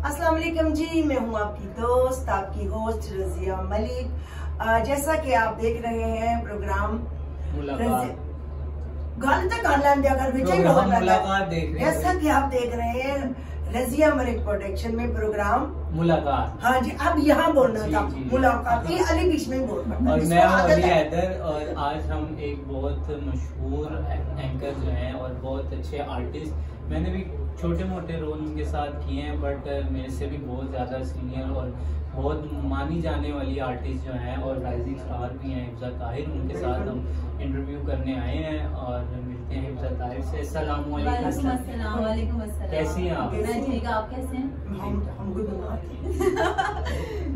अस्सलाम वालेकुम जी, मैं हूं आपकी दोस्त, आपकी होस्ट रजिया मलिक। जैसा कि आप देख रहे हैं प्रोग्राम जैसा कि आप देख रहे हैं रजिया मलिक प्रोडक्शन में प्रोग्राम मुलाकात। हाँ जी, अब यहाँ बोलना था मुलाकात, ये अली बीच में बोल पड़ता है। और मैं अली हैदर, और आज हम एक बहुत मशहूर एंकर जो हैं और बहुत अच्छे आर्टिस्ट, मैंने भी छोटे मोटे रोल उनके साथ किए हैं, बट मेरे से भी बहुत ज़्यादा सीनियर और बहुत मानी जाने वाली आर्टिस्ट जो हैं और राइजिंग स्टार भी हैं, हिफ्ज़ा ताहिर, उनके साथ हम इंटरव्यू करने आए हैं और मिलते हैं हिफ्ज़ा ताहिर से। अस्सलाम वालेकुम। कैसी हैं आप? मैं ठीक, आप कैसे हैं?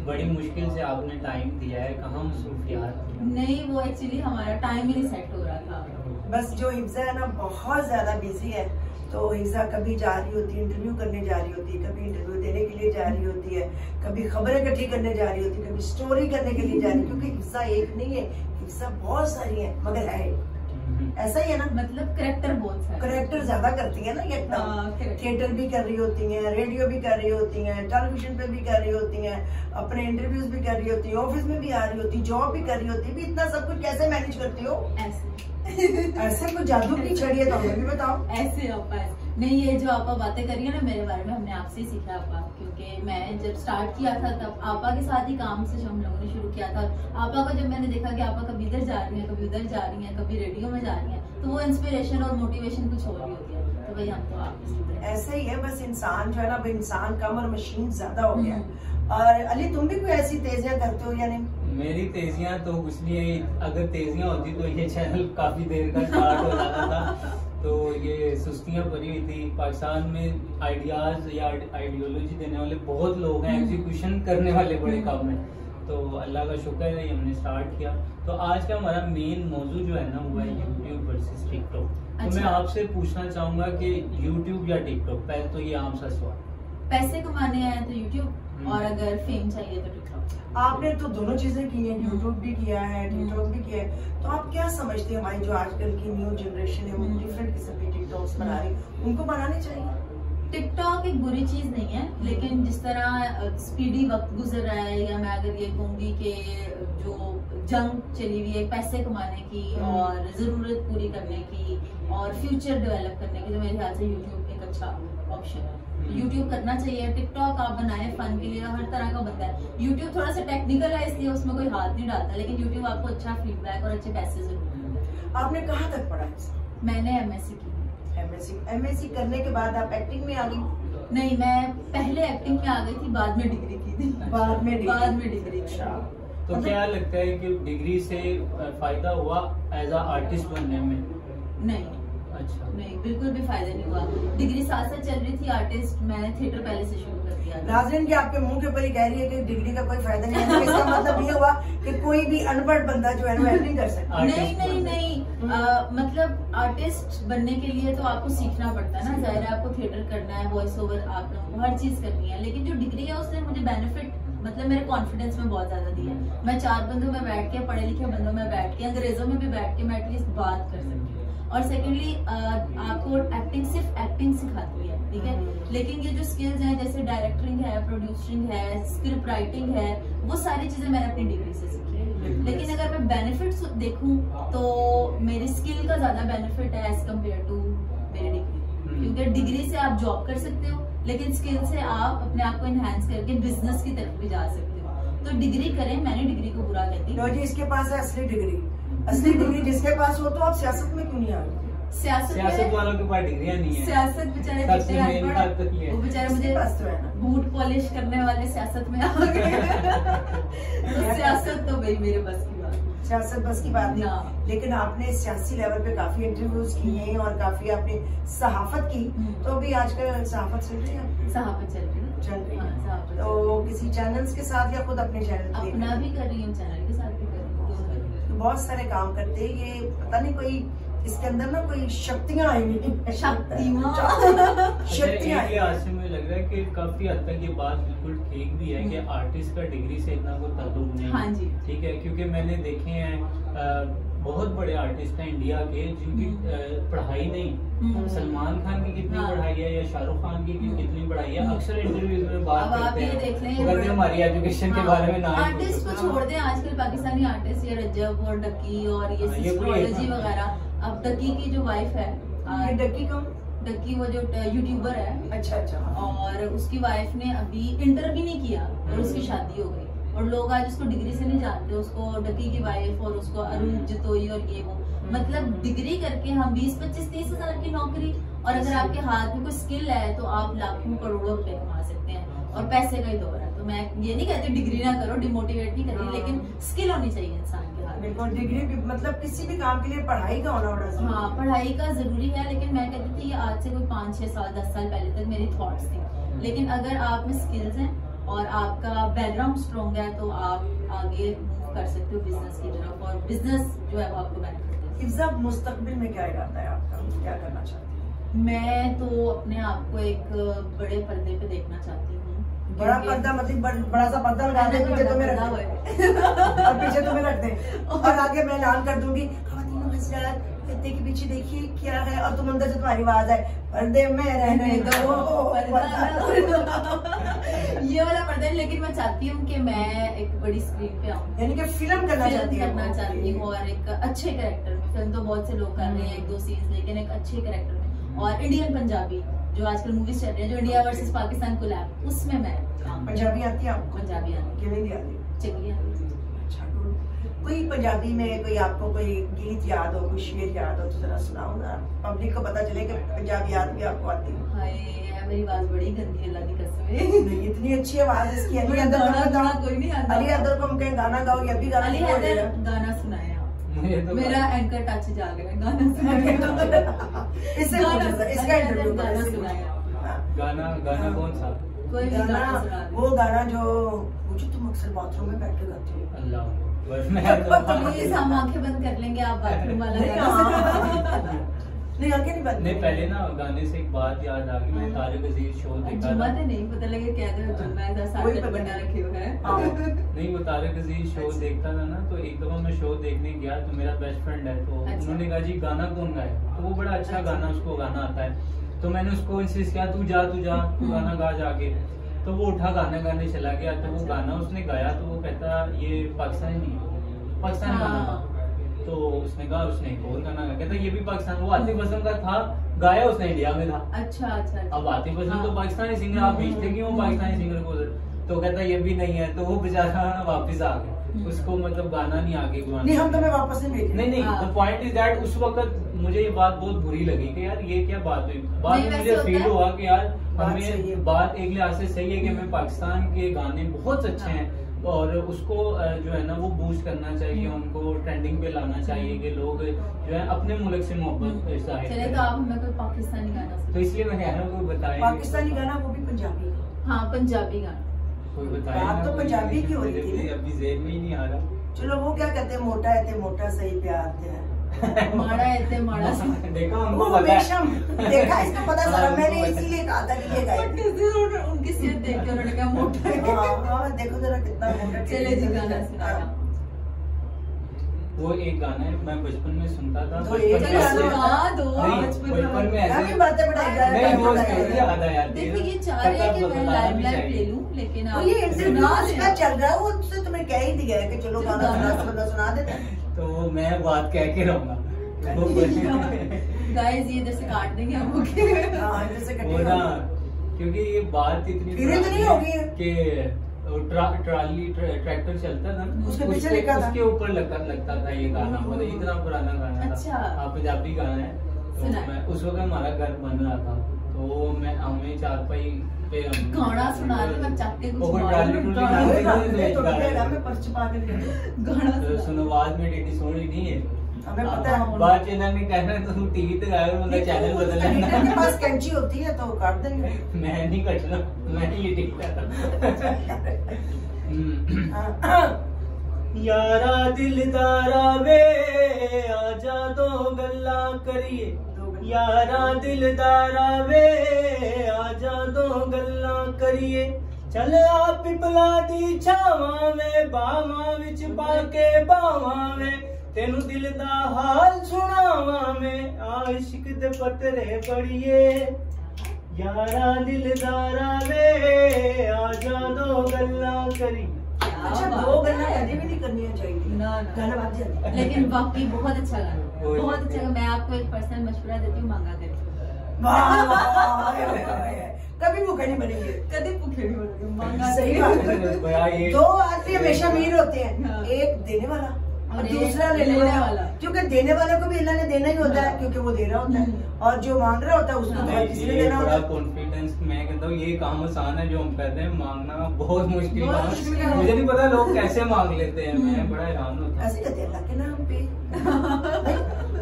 बड़ी मुश्किल से आपने टाइम दिया है, कहाँ मसरूफियात? नहीं, वो एक्चुअली हमारा टाइम ही नहीं सेट हो रहा था। बस जो हिफ्ज़ा है ना बहुत ज्यादा बिजी है, तो हिफ्ज़ा कभी जा रही होती है इंटरव्यू करने जा रही होती है, कभी इंटरव्यू देने के लिए जा रही होती है, कभी खबरें इकट्ठी करने जा रही होती है, कभी स्टोरी करने के लिए जा रही है, क्योंकि हिफ्ज़ा एक नहीं है, हिफ्ज़ा बहुत सारी है, मगर है ऐसा ही है ना, मतलब करेक्टर बहुत है, करेक्टर ज्यादा करती है ना ये एकदम। थिएटर भी कर रही होती हैं, रेडियो भी कर रही होती हैं, टेलीविजन पे भी कर रही होती हैं, अपने इंटरव्यूज भी कर रही होती है, ऑफिस में भी आ रही होती, जॉब भी कर रही होती है। इतना सब कुछ कैसे मैनेज करती हो? ऐसे कोई जादू की छड़ी है तो हमें भी बताओ। ऐसे आपा नहीं, ये जो आपा बातें करी है ना मेरे बारे में, हमने आपसे ही सीखा आपा, क्योंकि मैं जब स्टार्ट किया था तब आपा के साथ ही काम से हम लोगों ने शुरू किया था। आपा को जब मैंने देखा कि आपा कभी इधर जा रही है, कभी उधर जा रही है, कभी रेडियो में जा रही है, तो वो इंस्पिरेशन और मोटिवेशन कुछ और ही होती है। तो भाई हम तो आप ऐसे ही है, बस इंसान जो है ना, इंसान कम और मशीन ज्यादा हो गया। और अली, तुम भी कोई ऐसी तेजियां करते हो या नहीं? मेरी तेजियां तो कुछ नहीं है, अगर तेजियां होती तो ये चैनल काफी देर का स्टार्ट हो जाता था। तो ये सुस्तियां भरी हुई थी। पाकिस्तान में आइडियाज या आइडियोलॉजी देने वाले बहुत लोग हैं, एग्जीक्यूशन करने वाले बड़े कम हैं। तो अल्लाह का शुक्र है हमने स्टार्ट किया। तो आज का हमारा मेन मौजू जो है ना वो है यूट्यूब वर्सेस टिकटॉक। तो मैं आपसे पूछना चाहूंगा कि यूट्यूब या टिकटॉक, पहले तो ये आम सा सवाल। पैसे कमाने आए तो यूट्यूब, और अगर फेम चाहिए तो टिकटॉक। आपने तो दोनों चीजें की हैं, यूट्यूब भी किया है, टिकटॉक भी किया है, तो आप क्या समझते हैं हमारी जो आजकल की न्यू जनरेशन है वो डिफरेंट किस्म के टिकटॉक्स बना रही, उनको बनाने चाहिए? टिकटॉक एक बुरी चीज नहीं है, लेकिन जिस तरह स्पीडी वक्त गुजर रहा है, या मैं अगर ये कहूंगी कि जो जंग चली हुई है पैसे कमाने की और जरूरत पूरी करने की और फ्यूचर डेवलप करने की, तो मेरे ख्याल से यूट्यूब एक अच्छा ऑप्शन है। यूट्यूब करना चाहिए। टिकटॉक आप बनाए फन के लिए, हर तरह का बनता है। यूट्यूब थोड़ा सा टेक्निकल है, इसलिए उसमें कोई हाथ नहीं डालता, लेकिन यूट्यूब आपको अच्छा फीडबैक और अच्छे पैसे जरूर। आपने कहाँ तक पढ़ा? मैंने एमएससी की। एमएससी करने के बाद आप एक्टिंग में आ गई? नहीं, मैं पहले एक्टिंग में आ गई थी, बाद में डिग्री की थी। बाद में डिग्री। तो क्या लगता है कि डिग्री से फायदा हुआ एज अ आर्टिस्ट बनने में? नहीं। अच्छा। नहीं, बिल्कुल भी फायदा नहीं हुआ। डिग्री साथ साथ चल रही थी आर्टिस्ट, मैंने थिएटर पहले से शुरू कर दिया। नाज़रीन की आपके मुंह के ऊपर ही कह रही है कि डिग्री का कोई फायदा नहीं है, इसका मतलब ये हुआ कि कोई भी अनपढ़ बंदा जो है वो एक्टिंग कर सकता है? नहीं, मतलब आर्टिस्ट बनने के लिए तो आपको सीखना पड़ता है ना, जाहिर है आपको थिएटर करना है, वॉइस ओवर, आप लोगों को हर चीज करनी है, लेकिन जो डिग्री है उसने मुझे बेनिफिट, मतलब मेरे कॉन्फिडेंस में बहुत ज्यादा दिया। मैं 4 बंदों में बैठ के, पढ़े लिखे बंदों में बैठ के, अंग्रेजों में भी बैठ के मैं एटलीस्ट बात कर सकती हूँ। और सेकेंडली आपको एक्टिंग सिर्फ एक्टिंग सिखाती है, ठीक है, लेकिन ये जो स्किल्स हैं जैसे डायरेक्टिंग है, प्रोड्यूसरिंग है, स्क्रिप्ट राइटिंग है, वो सारी चीजें मैंने अपनी डिग्री से सीखी है। लेकिन अगर मैं बेनिफिट्स देखूं तो मेरी स्किल का ज्यादा बेनिफिट है एज कम्पेयर टू मेरी डिग्री, क्योंकि डिग्री से आप जॉब कर सकते हो, लेकिन स्किल से आप अपने आप को एनहांस करके बिजनेस की तरफ भी जा सकते हो। तो डिग्री करें, मैंने डिग्री को बुरा कहती हूँ। जी, इसके पास है असली डिग्री। असली डिग्री जिसके पास हो, तो आप सियासत में क्यों नहीं आ रहे? सियासत वालों के पास डिग्रियां नहीं है। सियासत बेचारे वो बेचारे मुझे बूट पॉलिश करने वाले सियासत में आ गए। तो सियासत तो भाई मेरे बस की बात, सियासत बस की बात नहीं, लेकिन आपने सियासी लेवल पे काफी इंटरव्यूज किए हैं और काफी आपने सहाफत की, तो अभी आजकल सहाफत चल रही है? सहाफत चल रही है। तो किसी चैनल्स के साथ या खुद अपने चैनल? अपना भी कर रही हूँ, चैनल के साथ भी कर रही हूँ। तो बहुत सारे काम करते हैं, ये पता नहीं कोई इसके अंदर ना कोई शक्तियां आई नहीं। शक्तियां आज से मुझे लग रहा है कि काफी हद तक ये बात बिल्कुल ठीक भी है कि आर्टिस्ट का डिग्री से इतना कोई ताल्लुक नहीं। हाँ जी, ठीक है, क्योंकि मैंने देखे हैं बहुत बड़े आर्टिस्ट हैं इंडिया के जिनकी पढ़ाई नहीं, सलमान खान की कितनी पढ़ाई है या शाहरुख खान की कितनी पढ़ाई है, अक्सर इंटरव्यूज में बात करते हैं हमारी एजुकेशन के बारे में ना। आर्टिस्ट को छोड़ दें, आजकल पाकिस्तानी आर्टिस्ट ये रजब और डक्की और ये सिस्ट्रोलॉजी वगैरह। अब डक्की की जो वाइफ है, डक्की वो जो यूट्यूबर है, अच्छा, और उसकी वाइफ ने अभी इंटर भी नहीं किया और उसकी शादी हो गई, और लोग आज उसको डिग्री से नहीं जानते, उसको डक्की की वाइफ और उसको अरुण जतोई और ये वो, मतलब डिग्री करके हम 20-25-30 हजार की नौकरी, और अगर आपके हाथ में कोई स्किल है तो आप लाखों करोड़ों रुपए कमा सकते हैं, और पैसे का ही दौर है। तो मैं ये नहीं कहती डिग्री ना करो, डिमोटिवेट नहीं कर रही, लेकिन स्किल होनी चाहिए इंसान के हाथ में। बिल्कुल, डिग्री मतलब किसी भी काम के लिए पढ़ाई का होना बड़ा जरूरी है। हाँ, पढ़ाई का जरूरी है, लेकिन मैं कहती थी ये आज से कोई 5-6 साल 10 साल पहले तक मेरी थॉट्स थी, लेकिन अगर आप में स्किल्स हैं और आपका बैकग्राउंड स्ट्रॉन्ग है तो आप आगे मूव कर सकते हो बिजनेस की तरफ, और बिजनेस जो है वो आपको बेनिफिट देता है। हिफ्ज़ा, मुस्तकबिल में क्या इरादा है आपका, क्या करना चाहती है? मैं तो अपने आप को एक बड़े पर्दे पे देखना चाहती हूँ। बड़ा पर्दा मतलब बड़ा सा पर्दा लगा दे, पीछे तुम्हें रख दे और पीछे तुम्हें रख दे, और आगे मैं ऐलान कर दूंगी ख़वातीन हज़रात पर्दे के पीछे देखिए क्या है, और तुम अंदर से तुम्हारी आवाज है पर्दे में रहने दो। ये वाला पर्दा, लेकिन मैं चाहती हूँ कि मैं एक बड़ी स्क्रीन पे आऊँ, यानी कि फिल्म करना चाहती हूँ, और एक अच्छे कैरेक्टर में। फिल्म तो बहुत से लोग कर रहे हैं 1-2 सीन्स, लेकिन एक अच्छे कैरेक्टर में, और इंडियन पंजाबी जो आजकल मूवीज चल रही है, जो इंडिया वर्सेस पाकिस्तान कोलैब, उसमें मैं पंजाबी आती है आपको? पंजाबी आती क्यों नहीं आती? चलिए। अच्छा, कोई पंजाबी में कोई आपको कोई गीत याद हो, कोई शेर याद हो तो जरा सुनाओ ना, पब्लिक को पता चले कि पंजाबियात भी आपको आती है। हाय, मेरी आवाज बड़ी गंदी है, अल्लाह की कसम। नहीं, इतनी अच्छी आवाज इसकी। अली हैदर कोई नहीं आता। अली हैदर को हम कहें गाना गाओ, ये भी गाना अली हैदर गाना सुनाया, मेरा एंकर टच जा गया, गाना सुनाया। इसका इंटरव्यू गाना सुनाया। गाना कौन सा? कोई भी गाना सुना दे। वो गाना जो तुम अक्सर बाथरूम में बैठ के गाती हो। अल्लाह, प्लीज हम आंखें बंद कर लेंगे, आप बाथरूम वाला नहीं, आंखें नहीं बंद। नहीं, पहले ना गाने से एक बात याद आ गई, मैंने तारिक अजीज शो देखा था। नहीं पता लगे क्या बना रखे हुए हैं। नहीं, वो तारिक अजीज शो देखता था ना, तो एक दफा मैं शो देखने गया तो मेरा बेस्ट फ्रेंड है, तो उन्होंने कहा जी गाना कौन गाए, तो वो बड़ा अच्छा गाना उसको गाना आता है, तो मैंने उसको इंसिस्ट किया तू जा गाना गा जाके, तो वो उठा गाना गाने चला गया, तो वो गाना उसने गाया तो वो कहता ये पाकिस्तानी नहीं है, पाकिस्तानी गाना, तो उसने कहा, उसने एक और गाना गाया, कहता ये भी पाकिस्तान, वो आतिफ असलम का था, गाया उसने इंडिया में था। अच्छा। अब आतिफ असलम तो पाकिस्तानी सिंगर, आप भेजते क्यों पाकिस्तानी सिंगर को, तो कहता ये भी नहीं है, तो वो बेचारा वापस आ गया, उसको मतलब गाना नहीं आगे नहीं, हम तुम्हें वापस नहीं भेज। नहीं, द पॉइंट इज दैट उस वक्त मुझे ये बात बहुत बुरी लगी कि यार ये क्या बात हुई, बाद में मुझे फील हुआ कि यार हमें बात एक लिहाज से सही है कि हमें पाकिस्तान के गाने बहुत अच्छे हैं, और उसको जो है ना वो बूस्ट करना चाहिए, उनको ट्रेंडिंग पे लाना चाहिए कि लोग जो है अपने मुल्क से मोहब्बत जाहिर करें। तो आप हमें कोई पाकिस्तानी गाना, तो इसलिए मैं कह रहा हूँ कोई बताए पाकिस्तानी गाना, वो भी पंजाबी। हाँ, पंजाबी गाना कोई बताए। बात तो पंजाबी की हो रही थी, अभी ज़हन में ही नहीं आ रहा। चलो, वो क्या कहते हैं, मोटा है ते मोटा सही प्यार है, माड़ा है ते माड़ा सही। देखा, वो हमेशा देखा, इसका पता सारा, मैंने इसीलिए कहा था कि ये गाए। उनकी सेहत देख के उन्होंने कहा मोटा है। हाँ, देखो जरा कितना मोटा। चले जी, गाना सुनाया। वो एक गाना है मैं बचपन में सुनता था, बचपन में ऐसे बातें बढ़ाई जा रही है। देखो ये चाह रहे हैं कि मैं लाइमलाइट ले लूं, लेकिन ये इंटरव्यू चल रहा है, वो उससे तुम्हें कह ही दिया है कि चलो गाना सुना देते हैं, तो मैं बात कह के रहूंगा। गाइस ये जैसे काट देंगे हम, जैसे क्योंकि ये बात इतनी नहीं होगी कि ट्राली ट्रैक्टर चलता था, उसके ऊपर लगता था ये गाना, मतलब इतना पुराना गाना था। हाँ, पंजाबी गाना है, तो मैं उस वक्त हमारा घर बन रहा था, तो मैं हमें चारपाई पे गाना सुना रही, मैं चाहते सुनो, आवाज में टीटी सुन रही नहीं है, हमें पता है। बात चैनल ने कहना है तो टीवी पे गाया, मतलब चैनल बदल लेना। के पास कैंची होती है तो काट देंगे। मैं नहीं कटना, मैं ये ठीक यारा दिलदारा वे आजा दो गल्ला करिए, यारा दिलदारा वे आजा दो गल्ला करिए, चल आ पिपला दी छावां में बावां विच पाके बावां में, तेनू दिल दा हाल सुनावा मैं आशिक दे पतरे पढ़िए यारा दिलदारा वे आ जा दो गल्ला करी। अच्छा, दो गल्ला कभी भी नहीं करनी चाहिए ना गाना बात जाती। लेकिन वाकई बहुत अच्छा गाना, बहुत अच्छा गाना। मैं आपको एक पर्सनल मशवरा देती हूँ, मांगा करें। कभी भूखे नहीं बनेंगे, कभी भूखे नहीं बनेंगे, मांगा सही बात है। दो आदमी हमेशा अमीर होते हैं, एक देने वाला और दूसरा लेने वाला, क्योंकि देने वाले को भी अल्लाह ने देना ही होता है क्योंकि वो दे रहा होता है, और जो मांग रहा होता है उसको तो किसी ने देना होता है। कॉन्फिडेंस, मैं कहता हूँ ये काम आसान है जो हम कर रहे हैं, मांगना बहुत मुश्किल काम है। मुझे नहीं पता लोग कैसे मांग लेते हैं, मैं बड़ा हैरान होता हूँ। ऐसे कहते हैं अल्लाह के नाम पे।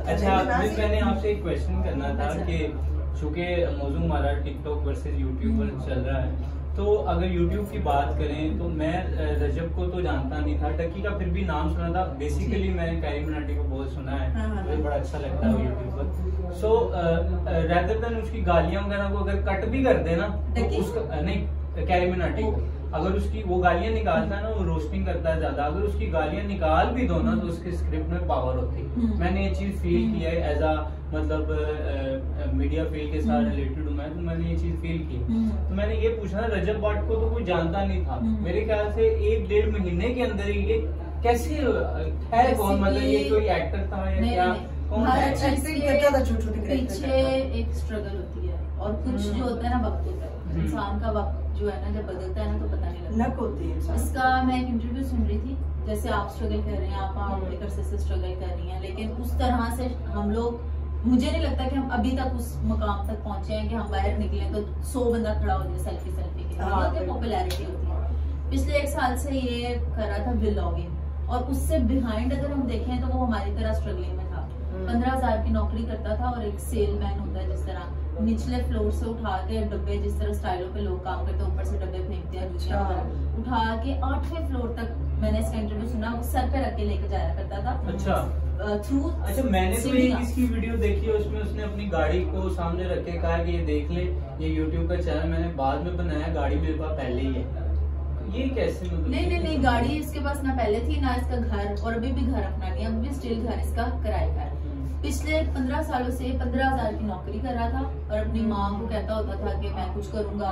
अच्छा, मैंने आपसे एक क्वेश्चन करना था कि चूंकि मौजूद हमारा टिकटॉक वर्सेस यूट्यूब पर चल रहा है, तो अगर यूट्यूब की बात करें तो मैं रजब को तो जानता नहीं था, टकी का फिर भी नाम सुना था। बेसिकली मैंने कैरी मिनाटी को बहुत सुना है, मुझे बड़ा अच्छा लगता है यूट्यूब पर। सो रेदर देन उसकी गालियां वगैरह को अगर कट भी कर दे ना तो उसका नहीं, कैरी मिनाटी को अगर उसकी वो गालियां निकालता है ना, वो रोस्टिंग करता है ज्यादा, अगर उसकी गालियां निकाल भी दो ना तो उसके स्क्रिप्ट में पावर होती है। मैंने ये चीज फील की है एज अ मतलब मीडिया फील्ड के साथ रिलेटेड हूँ मैं, तो मैंने ये चीज फील की। तो मैंने ये पूछा, रजब भट्ट को तो कोई जानता नहीं था, मेरे ख्याल से 1-1.5 महीने के अंदर ही ये कैसे है, कौन मतलब ये कोई एक्टर था या क्या, कौन है? पीछे एक स्ट्रगल होती है और कुछ जो होता है ना वक्त होता है, इंसान का वक्त जो है ना जब बदलता है ना तो पता नहीं लगता होती है। इसका मैं एक इंटरव्यू सुन रही थी, जैसे आप स्ट्रगल कर रहे हैं, आप एक अरसे से स्ट्रगल कर रही हैं, लेकिन उस तरह से हम लोग, मुझे नहीं लगता कि हम अभी तक उस मुकाम तक पहुंचे हैं कि हम बाहर निकले तो 100 बंदा खड़ा हो जाए सेल्फी के लिए, पॉपुलैरिटी होती है। पिछले 1 साल से ये कर रहा था व्लॉगिंग, और उससे बिहाइंड अगर हम देखें तो वो हमारी तरह स्ट्रगलिंग में था। 15,000 की नौकरी करता था, और एक सेलमैन होता है जिस तरह निचले फ्लोर से उठा के डब्बे, जिस तरह स्टाइलों पे लोग काम करते हैं, ऊपर से डब्बे फेंकते हैं, उठा के 8वें फ्लोर तक, मैंने इसका इंटरव्यू सुना, वो सर पे रख के लेके जाया करता था। अच्छा, अच्छा, मैंने तो एक इसकी वीडियो देखी है, उसमें उसने अपनी गाड़ी को सामने रख के कहा कि ये देख ले, ये यूट्यूब का चैनल मैंने बाद में बनाया, गाड़ी मेरे पास पहले ही है। ये कैसे मतलब? नहीं, गाड़ी इसके पास ना पहले थी ना इसका घर, और अभी भी घर अपना नहीं, अभी भी स्टिल घर इसका किराए का है। पिछले 15 सालों से 15,000 की नौकरी कर रहा था, और अपनी माँ को कहता होता था कि मैं कुछ करूंगा।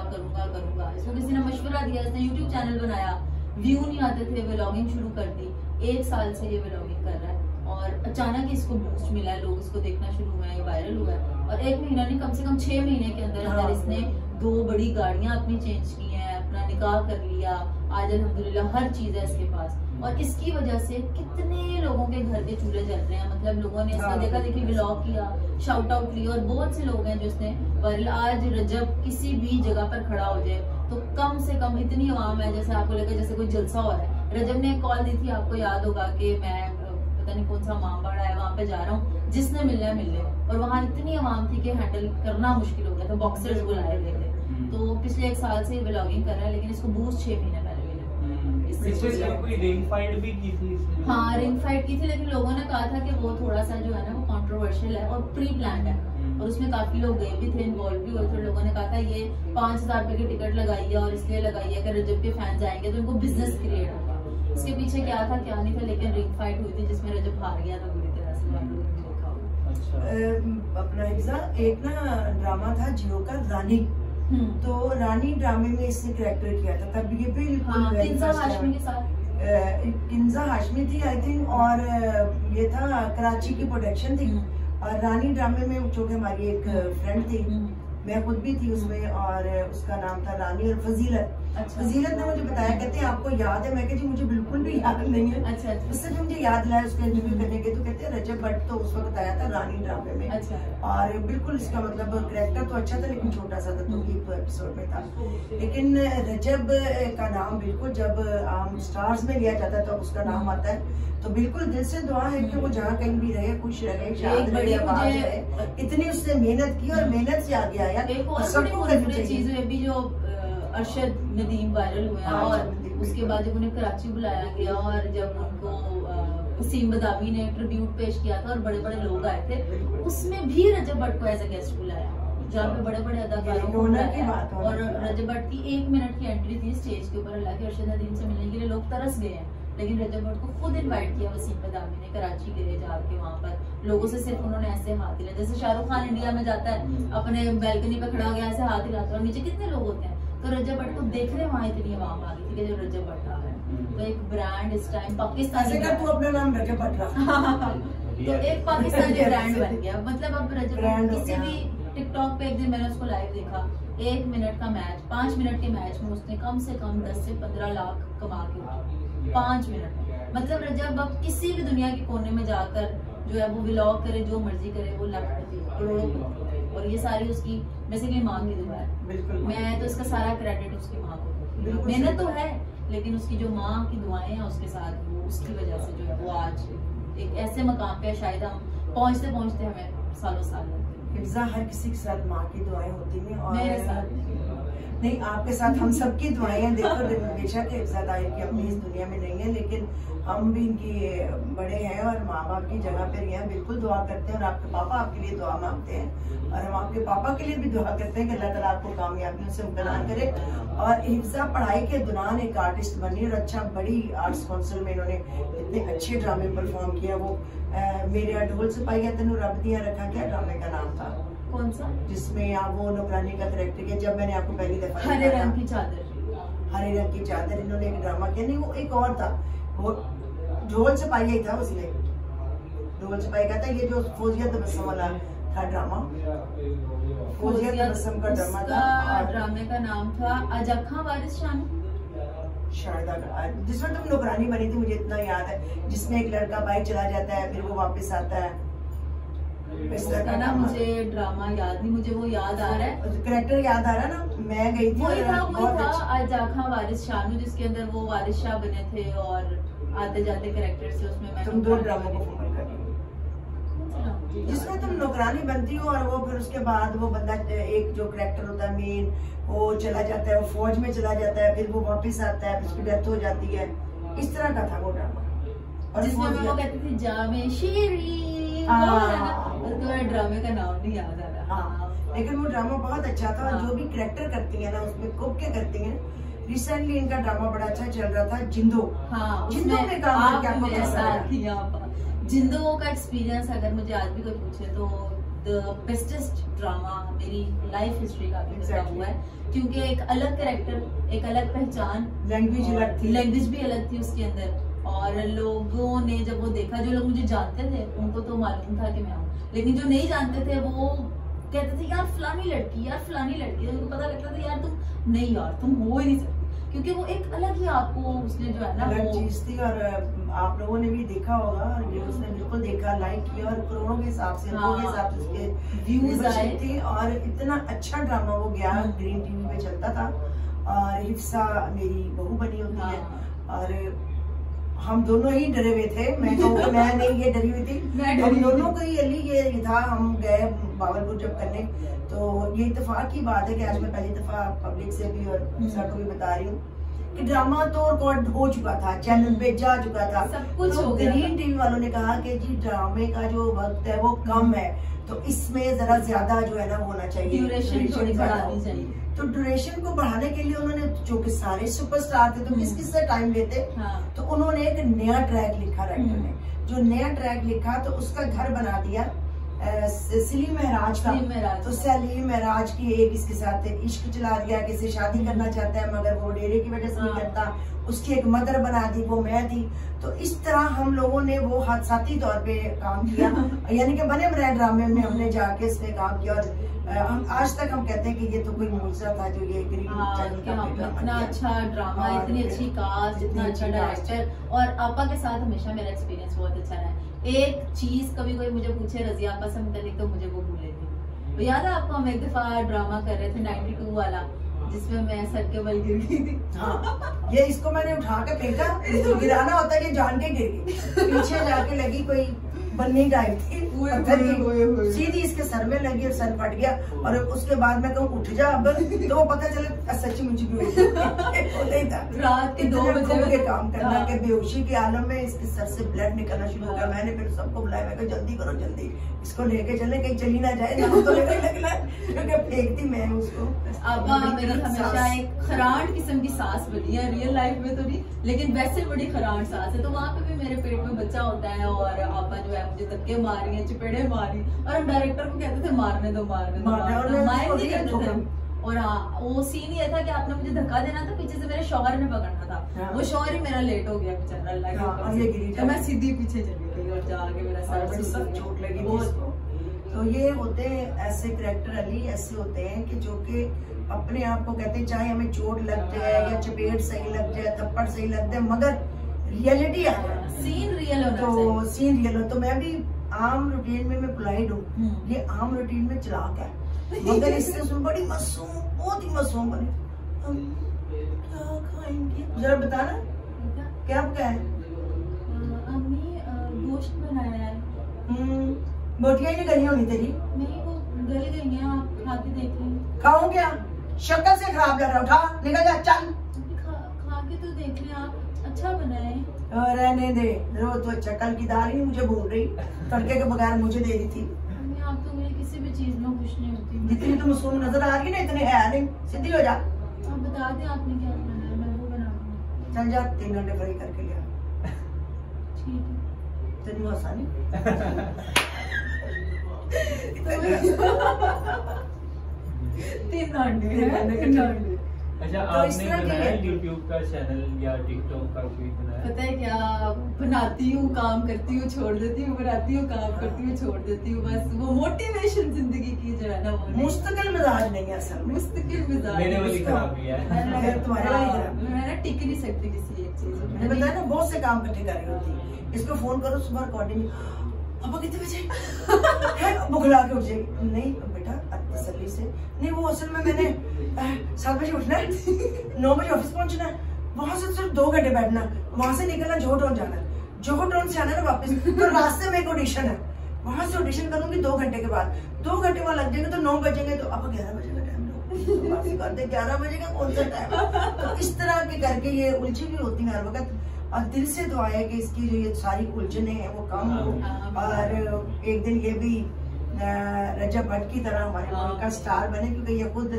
इसको किसी ने मशवरा दिया, इसने यूट्यूब चैनल बनाया, व्यू नहीं आते थे, व्लॉगिंग शुरू कर दी। 1 साल से ये व्लॉगिंग कर रहा है, और अचानक इसको बूस्ट मिला है, लोग इसको देखना शुरू हुए हैं, वायरल हुआ है, और 1 महीना नहीं, कम से कम 6 महीने के अंदर इसने 2 बड़ी गाड़ियां अपनी चेंज की हैं, अपना निकाह कर लिया, आज अल्हम्दुलिल्लाह हर चीज है इसके पास। और इसकी वजह से कितने लोगों के घर के चूल्हे जल रहे हैं, मतलब लोगों ने इसका देखा देखी व्लॉग किया, शाउट आउट लिया, और बहुत से लोग हैं जो इसने वायरल। आज रजब किसी भी जगह पर खड़ा हो जाए तो कम से कम इतनी आवाम है, जैसे आपको लगे जैसे कोई जलसा हो रहा है। रजब ने एक कॉल दी थी, आपको याद होगा कि मैं पता नहीं कौन सा मामबाड़ा है वहाँ पे जा रहा हूँ, जिसने मिलना है मिले, और वहाँ इतनी आवाम थी कि हैंडल करना मुश्किल हो गया था, बॉक्सर्स बुलाए गए थे। तो पिछले 1 साल से व्लॉगिंग कर रहा है, लेकिन इसको बूस्ट 6 महीने पहले मिला। कोई रिंग फाइट भी की थी? हाँ, रिंग फाइट की थी, लेकिन लोगों ने कहा था कि वो थोड़ा सा जो है ना वो कंट्रोवर्शियल है और प्री प्लान है, और उसमें काफी लोग गए भी थे, इन्वॉल्व भी हुए थे। लोगों ने कहा था ये 5,000 रुपए की टिकट लगाई है, और इसलिए लगाई है कि रजब के फैंस आएंगे तो इनको बिजनेस क्रिएट होगा। इसके पीछे क्या था क्या नहीं था, लेकिन रिंग फाइट हुई थी जिसमें रजब हार गया था बुरी तरह से। अपना एक ना ड्रामा था जियो का रानी, तो रानी ड्रामे में इसने कैरेक्टर किया था, तब ये बिल्कुल किंजा हाशमी थी आई थिंक, और ये था कराची की प्रोडक्शन थी। और रानी ड्रामे में जो कि हमारी एक फ्रेंड थी, मैं खुद भी थी उसमें, और उसका नाम था रानी और फजीलत। फजीलत ने मुझे बताया, कहते हैं आपको याद है? मैं कहती मुझे बिल्कुल भी याद नहीं है। अच्छा। उससे मुझे याद लाया उसका इंटरव्यू करने के, तो कहते हैं रजब भट्ट तो उस वक्त आया था रानी ड्रामे में। अच्छा। और बिल्कुल इसका मतलब कैरेक्टर तो अच्छा था, लेकिन छोटा सा था, तो एक एपिसोड में था। लेकिन रजब का नाम बिल्कुल जब आम स्टार्स में लिया जाता है तो उसका नाम आता है, तो बिल्कुल दिल से दुआ है कि वो जहाँ कहीं भी रहे, खुश रहे, शाद रहे, आबाद रहे। इतनी उसने मेहनत की, और मेहनत से आगे आया। एक और चीज है भी, जो अरशद नदीम वायरल हुए, और उसके बाद जब उन्हें कराची बुलाया गया, और जब उनको वसीम बदावी ने ट्रिब्यूट पेश किया था और बड़े बड़े लोग आए थे, उसमें भी रजब भट्ट को एज अ गेस्ट बुलाया, जहाँ पे बड़े बड़े अदाकारों को बुलाया। और रजब भट्ट की 1 मिनट की एंट्री थी स्टेज के ऊपर, हालांकि अरशद नदीम से मिलने के लिए लोग तरस गए हैं, लेकिन रजब भट्ट को खुद इनवाइट किया वसीम बदामी ने, कराची गए जाके वहाँ पर लोगों से सिर्फ उन्होंने ऐसे हाथ हिलाया, जैसे शाहरुख खान इंडिया में जाता है अपने बैल्कनी पे खड़ा हो गया ऐसे हाथ हिलाता है, नीचे कितने लोग होते हैं, तो रजब भट्ट को देखने वहाँ इतनी आवाम आ गई थी कि जो रजब भट्ट आ रहा है। तो एक ब्रांड इस टाइम पाकिस्तानी, तू अपना नाम रजब भट्ट रखा तो एक पाकिस्तानी ब्रांड बन गया। मतलब अब रजब भट्ट किसी भी टिकटॉक पे, एक दिन मैंने उसको लाइव देखा, 1 मिनट का मैच, 5 मिनट के मैच में उसने कम से कम 10 से 15 लाख कमा के उठाए 5 मिनट में। मतलब रजब अब किसी भी दुनिया के कोने में जाकर जो है वो व्लॉग करे, जो मर्जी करे, वो लखपति करोड़ों, और ये सारी उसकी बेसिकली माँ की दुआ है। बिल्कुल, मैं तो इसका सारा क्रेडिट उसकी माँ को दूंगी। मेहनत तो है लेकिन उसकी जो माँ की दुआएं हैं उसके साथ, वो उसकी वजह से जो है वो आज एक ऐसे मकाम पे शायद हम पहुँचते पहुँचते हमें सालों साल लगते हैं। हिफ्जा हर किसी के साथ माँ की दुआएं होती हैं, और मेरे साथ नहीं, आपके साथ हम सबकी दुआएं हैं। देखो बेशक हिफ्जा ताहिर की अपनी इस दुनिया में नहीं है, लेकिन हम भी इनकी बड़े हैं और माँ बाप की जगह पे हैं, बिल्कुल दुआ करते हैं, और आपके पापा आपके लिए दुआ मांगते हैं, और हम आपके पापा के लिए भी दुआ करते हैं कि अल्लाह ताला आपको कामयाबियों से मुबतला करे। और हिफ्जा पढ़ाई के दौरान एक आर्टिस्ट बनी, और अच्छा बड़ी आर्ट्स काउंसिल में इन्होंने इतने अच्छे ड्रामे परफॉर्म किया। वो मेरे ढोल सिपाही तेनू रब दिया रखा, क्या ड्रामे का नाम था? कौन सा? जिसमें आप वो नौकरानी का करेक्टर किया, जब मैंने आपको पहली दफा हरे रंग की चादर, हरे रंग की चादर इन्होंने एक ड्रामा किया। नहीं, वो एक और था, वो ढोल सिपाही ही था, उसने ढोल सिपाही का था। ये जो फौजिया तबस्सुम वाला था ड्रामा, फौजिया तबस्सुम का ड्रामा था। ड्रामे का नाम था अजखा वारिस शानू शायद, जिसमें तुम नौकरानी बनी थी, मुझे इतना याद है, जिसमें एक लड़का बाइक चला जाता है, फिर वो वापस आता है। ना मुझे ड्रामा याद नहीं, मुझे वो याद आ रहा है, करेक्टर याद आ रहा है ना। मैं गई थी, वही था अजखा वारिस शानू, जिसके अंदर वो वारिस शाह बने थे और आते जाते करेक्टर से उसमें तुम 2 ड्रामों को फॉलो कर, जिसमें तुम नौकरानी बनती हो, और वो फिर उसके बाद वो बंदा, एक जो करेक्टर होता है मेन, वो चला जाता है, वो फौज में चला जाता है, फिर वो वापस आता है, फिर उसकी डेथ हो जाती है। इस तरह का था वो ड्रामा, और जिसमें वो कहती थी जामे शीरी, तो ड्रामे का नाम नहीं याद आ रहा। लेकिन वो ड्रामा बहुत अच्छा था, और जो भी करेक्टर करती है ना उसमें खूब के करती हैं। रिसेंटली इनका ड्रामा बड़ा अच्छा चल रहा था, जिंदो। जिंदो में काम करके आपको कैसा लगा? जिंदो का एक्सपीरियंस अगर मुझे आज भी कोई पूछे तो द बेस्टेस्ट ड्रामा मेरी लाइफ हिस्ट्री का भी हुआ है, क्योंकि एक अलग कैरेक्टर, एक अलग पहचान, लैंग्वेज अलग थी, लैंग्वेज भी अलग थी उसके अंदर। और लोगों ने जब वो देखा, जो लोग मुझे जानते थे उनको तो मालूम था कि मैं हूँ, लेकिन जो नहीं जानते थे वो कहते थे यार फलानी लड़की, यार फलानी लड़की, उनको पता लगता था यार तुम नहीं, यार तुम हो ही नहीं सकती, क्योंकि वो एक अलग ही आपको उसने जो है ना अलग चीज थी। और आप लोगों ने भी देखा होगा, ये उसने बिल्कुल देखा, लाइक किया, और करोड़ों के हिसाब से, लोगों के हिसाब से उसके व्यूज आए थे, और इतना अच्छा ड्रामा वो गया, ग्रीन टीवी पे चलता था। और हिफ्सा मेरी बहू बनी होती है, और हम दोनों ही डरे हुए थे। मैं कहूँगी मैं नहीं, ये डरी हुई थी, हम दोनों को ही अली ये था। हम गए बावलपुर जब करने, तो ये इत्तेफाक की बात है कि आज मैं पहली दफा पब्लिक से भी और दूसरा को भी बता रही हूँ कि ड्रामा तो रिकॉर्ड हो चुका था, चैनल पे जा चुका था, सब कुछ तो ग्रीन टीवी वालों ने कहा कि जी ड्रामे का जो वक्त है वो कम है, तो इसमें जरा ज्यादा जो है ना होना चाहिए, ड्यूरेशन थोड़ी बढ़ानी चाहिए। तो ड्यूरेशन को बढ़ाने के लिए उन्होंने, जो कि सारे सुपरस्टार थे तो किस किस से टाइम लेते, तो उन्होंने एक नया ट्रैक लिखा, राइटर ने जो नया ट्रैक लिखा, तो उसका घर बना दिया सलीम महराज का। तो सलीम महराज की एक इसके साथ इश्क चला दिया, किसी शादी करना चाहता है मगर वो डेरे की वजह से नहीं करता, उसकी एक मदर बना दी, वो मैं थी। तो इस तरह हम लोगों ने वो हादसाती तौर पे काम किया, यानी कि बने बनाए ड्रामे में हमने जाके इसमें काम किया, और हम आज तक हम कहते हैं कि ये तो कोई मुआवजा था जो ये ग्रीन चैनल का इतना अच्छा ड्रामा, इतनी अच्छी कास्ट, इतना अच्छा डायरेक्टर, और आपा के साथ हमेशा मेरा एक्सपीरियंस बहुत अच्छा रहा है। एक चीज कभी कोई मुझे पूछे रजिया आपा से मुतालिक, तो मुझे वो भूलेगी। तो याद है आपको, हम एक दफा ड्रामा कर रहे थे 92 वाला, जिसमें मैं सर के बल गिर गई थी। हाँ, ये इसको मैंने उठा के फेंका, गिराना होता है, ये जान के गिर गई, पीछे जाके लगी कोई बन्नी टाइप थी, सीधी इसके सर में लगी और सर फट गया। और उसके बाद मैं कहूँ उठ जा अब, तो वो पता चला सच्ची मुझे भी नहीं था। रात के 2 बजे काम करना के बेहोशी के आलम में इसके सर से ब्लड निकलना शुरू हो गया। मैंने फिर सबको बुलाया, मैं कहा जल्दी करो जल्दी, इसको लेके चले, कहीं चली ना जाए, ना तो लेके लगना क्योंकि फेंकती मैं उसको। आपा मेरी हमेशा एक खरांड किस्म की सास बनी है, रियल लाइफ में तो नहीं लेकिन वैसे बड़ी खरांड सास है। तो वहाँ पे भी मेरे पेट में बच्चा होता है और आपा जो है मुझे धक्के मार रही है, चपेड़े मार रही, और हम डायरेक्टर को कहते थे मारने दो माइंड नहीं करते थे। और हाँ वो सीन ये था कि आपने मुझे धक्का देना था, पीछे से मेरे शौहर ने पकड़ना था, वो शौहर ही मेरा लेट हो गया बेचारा अल्लाह, तो मैं सीधी पीछे चली गई और जाके मेरा सर सब चोट लगी उसको। तो ये होते हैं ऐसे करैक्टर अली, ऐसे होते हैं कि जो कि अपने आप को कहते हैं चाहे हमें चोट लग जाए या चपेट सही लग जाए, थप्पड़ सही लग जाए, मगर रियलिटी आ जाए, सीन रियल होना तो सीन रियल हो। तो मैं भी आम रूटीन में मैं पोलाइट हूँ, ये आम रूटीन में चलाक है, मगर इससे बड़ी मासूम, बहुत ही मासूम बनी। हम क्या खाएंगे जरा बताना, क्या पकाया है? अम्मी गोश्त बनाया है। बोटियां ही नहीं गली होनी तेरी? नहीं वो गल गई हैं, आप खा के देख लें। खाऊं क्या? शक्ल से खराब लग रहा, उठा निकल जा चल। खा के तो देख लें आप, अच्छा बना है। रहने दे, रोज तो चक्कर की दाल ही मुझे भूल रही, तड़के के बगैर मुझे दे रही थी। आप तो मेरी किसी भी चीज में खुश नहीं होती। जितनी तुम मासूम नजर आ रही ना इतने है नहीं, सीधी हो जा। आप बता दें आपने क्या बनाना है, मैं वो बना दूंगी। चल जा 3 घंटे फ्राई करके लिया। ठीक है तेरी आसानी। तीन घंटे। अच्छा तो आपने बनाया YouTube का चैनल या TikTok का कोई बनाया? पता है क्या, बनाती हूँ काम करती हूँ छोड़ देती हूँ, बनाती हूँ काम करती हूँ छोड़ देती हूँ, बस वो मोटिवेशन जिंदगी की जो है ना वो मुस्तकिल मिजाज नहीं है असल में, मुस्तकिल मिजाज मेरे वाली खराबी है। तुम्हारे वाली खराबी। मैं ना टिक नहीं सकती किसी एक चीज में। मैंने बताया ना बहुत से काम इकट्ठे कर रही होती है। इसको फोन करो सुबह रिकॉर्डिंग, पापा कितने बजे? बुखला के उठ जाएगी, नहीं बेटा तसल्ली से, नहीं वो असल में मैंने 7 बजे उठना है, 9 बजे ऑफिस पहुंचना है, वहां से सिर्फ 2 घंटे बैठना, वहां से निकलना जोहटोन जाना है, जोहटोन से आना है वापस, तो रास्ते में एक ऑडिशन है, वहां से ऑडिशन करूंगी 2 घंटे के बाद, 2 घंटे वहां लग जाएंगे तो 9 बजेंगे, तो अब 11 बजे का टाइम लो, करते 11 बजे का कौन सा टाइम। तो इस तरह के करके ये उलझी भी होती है हर वक्त, और दिल से दुआ है कि इसकी जो ये सारी उलझने हैं वो कम हो, और एक दिन ये भी रजब भट्ट की तरह हमारे मुल्क का स्टार बने, क्योंकि ये खुद